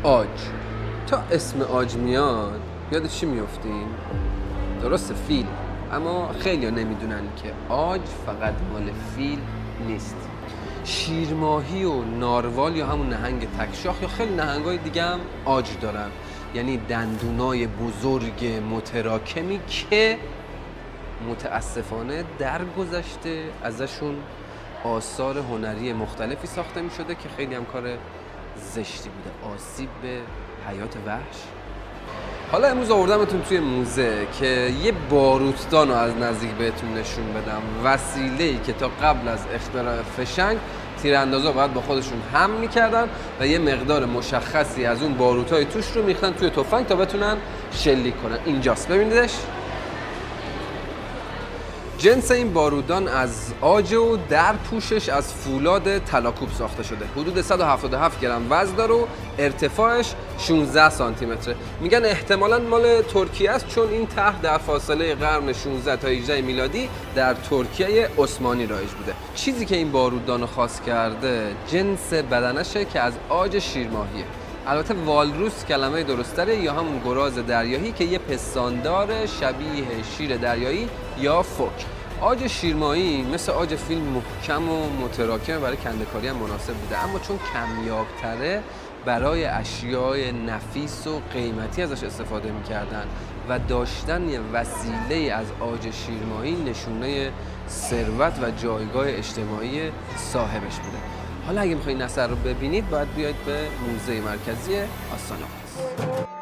آج. تا اسم آج میاد یاد چی میفتیم؟ درسته، فیل. اما خیلی ها نمیدونن که آج فقط مال فیل نیست. شیرماهی و ناروال یا همون نهنگ تکشاخ یا خیلی نهنگای دیگه هم آج دارن، یعنی دندونای بزرگ متراکمی که متاسفانه در گذشته ازشون آثار هنری مختلفی ساخته می شده که خیلی هم کار زشتی بوده، آسیب به حیات وحش. حالا امروز آوردمتون توی موزه که یه باروتدان رو از نزدیک بهتون نشون بدم، وسیله‌ای که تا قبل از اختراع فشنگ تیراندازا باید با خودشون حمل میکردن و یه مقدار مشخصی از اون باروتای توش رو میختن توی تفنگ تا بتونن شلیک کنن. اینجاست، ببینیدش. جنس این بارودان از عاج و در پوشش از فولاد طلاکوب ساخته شده. حدود 177 گرم وزن داره و ارتفاعش 16 سانتی متره. میگن احتمالاً مال ترکیه است، چون این طرح در فاصله قرن 16 تا 18 میلادی در ترکیه عثمانی رایج بوده. چیزی که این بارودان رو خاص کرده جنس بدنشه که از عاج شیرماهیه. البته والروس کلمه درستره، یا همون گراز دریایی که یه پستاندار شبیه شیر دریایی یا فوک. عاج شیرماهی مثل عاج فیل محکم و متراکمه، برای کنده‌کاری هم مناسب بوده، اما چون کمیاب‌تره برای اشیاء نفیس و قیمتی ازش استفاده می‌کردن و داشتن یه وسیله از عاج شیرماهی نشونه ثروت و جایگاه اجتماعی صاحبش بوده. حالا اگه میخواین اثر رو ببینید باید بیاید به موزه مرکزی آستان آقاست.